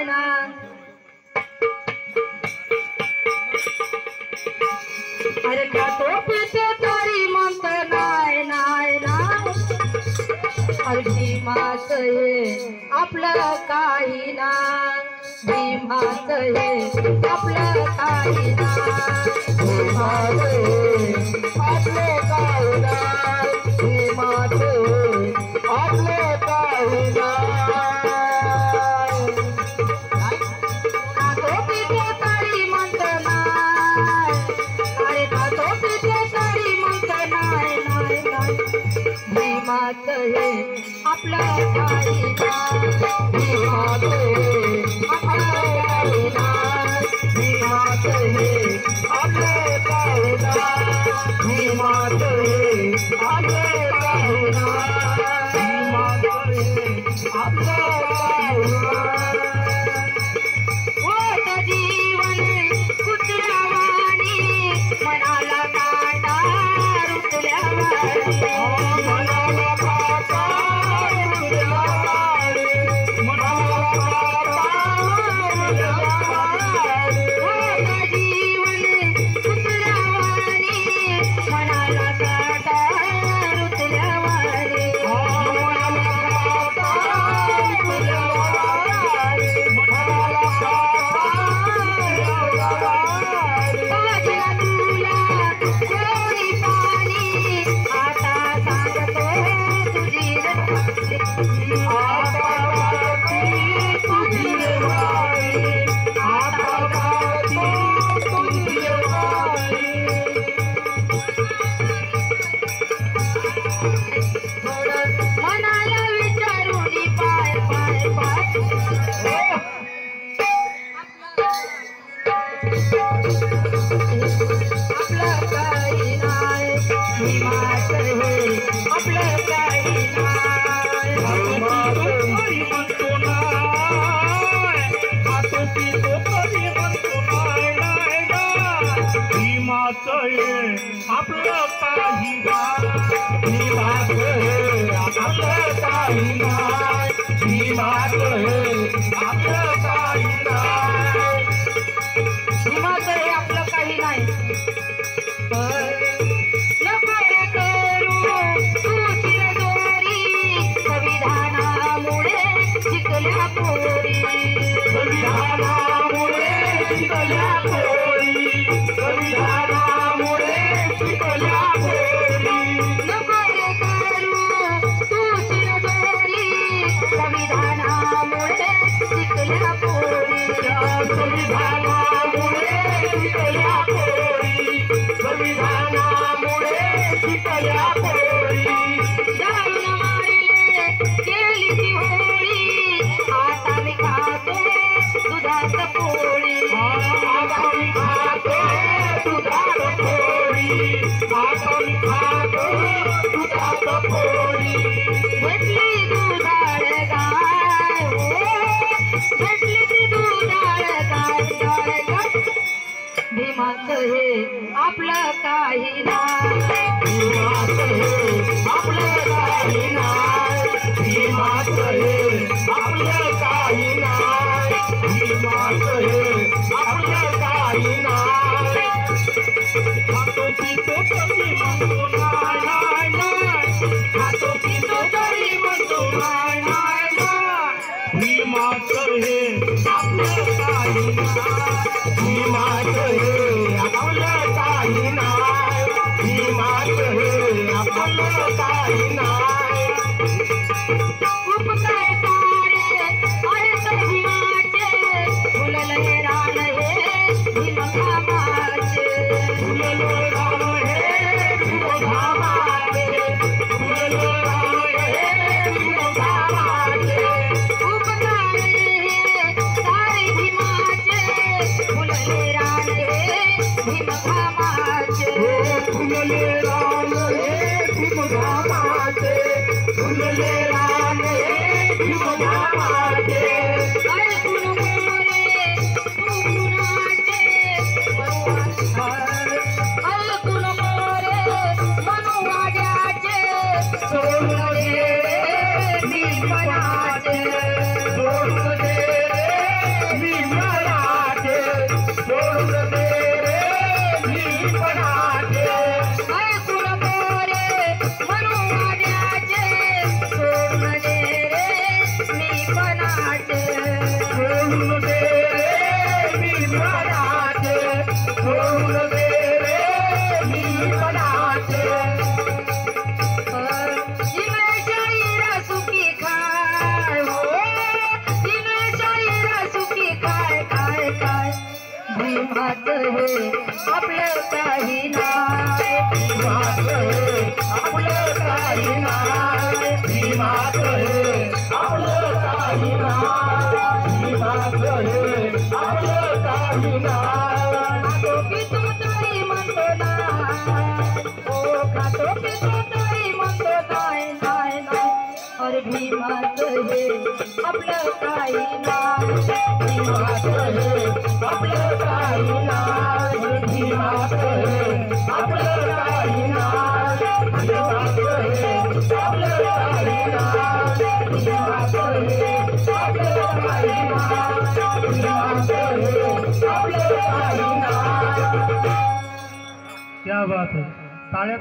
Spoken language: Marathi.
नारायण अरे खातो पितो तरी म्हणत नाय नाय नाय अरे भीमाच हे आपलं काही ना भीमाच हे आपलं काही ना भीमाच हे आपलं काही ना भीमाच हे आपलं काही ना खातो पितो तरी म्हणत नाय अरे खातो पितो तरी म्हणत नाय नाय नाय भीमाच हे आपलं काही ना भीमाच हे आपलं काही ना भीमाच हे आपलं काही ना भीमाच हे आपलं काही ना भीमाच हे आपलं काही ना जीवन कुत्र्यावानी मनाला काटा रुतल्यावानी मनाला काटा रुतल्यावानी मनाला काटा जीवन कुत्र्यावानी मनाला काटा रुतल्यावानी मनाला काटा रुतल्यावानी मनाला आपलं काही नाही भीमाच हे आपलं काही नाही भीमाच हे आपलं काही नाही भीमाच हे आपलं काही नाही नको रे करू तू चिरदोरी संविधानामुळे शिकल्या पोरी संविधानामुळे शिकल्या पोरी संविधानामुळे शिकल्या पोरी नको रे करू तू चिरदोरी संविधानामुळे शिकल्या पोरी संविधानामुळे शिकल्या पोरी संविधानामुळे शिकल्या पोरी जाऊन मारले केली ती होळी आता मी खातो दुधात पोळी आता मी खातो दुधात पोळी आता मी खातो दुधात पोळी भेटली दुधाळ गाय भेटली ती दुधाळ गाय भीमाच हे आपलं काही नाही भीमाच हे आपलं काही नाही भीमाच हे आपलं काही नाही भीमाच हे आपलं काही नाही खातो पितो तरी म्हणतो नाय नाय खातो पितो तरी म्हणतो नाय नाय नाय भीमाच हे आपलं काही नाही भीमाच हे आपलं काही नाही भीमाच हे आपलं काही नाही उपकार सारे अरे तर भीमाचे फुलले रान हे भीमघामाचे फुलले रान हे भीमघामाचे फुलले रान हे भीमघामाचे उपकार हे सारे भीमाचे फुलले रान हे भीमघामाचे फुलले रान हे भीमघामाचे फुलले रान हे भीमघामाचे ऐकून मोरे फुलाचे ऐकून मोरे मनुवाड्याचे सोडून दे भीमनाचे सोडून दे भीमाचं हे आपलं काही नाही, भीमाचं हे आपलं काही नाही, भीमाचं हे आपलं काही नाही, भीमाचं हे आपलं काही नाही. खातो पितो तरी म्हणतो नाही, ओ खातो पितो तरी म्हणतो नाही नाही नाही. अरे भीमाचं हे आपलं काही नाही, भीमाचं हे आपलं काही नाही, भीमाचं हे आपलं काही नाही, भीमाचं हे आपलं काही नाही, भीमाचं हे आपलं काही नाही, भीमाचं हे आपलं काही नाही. क्या बात है. टाळ्या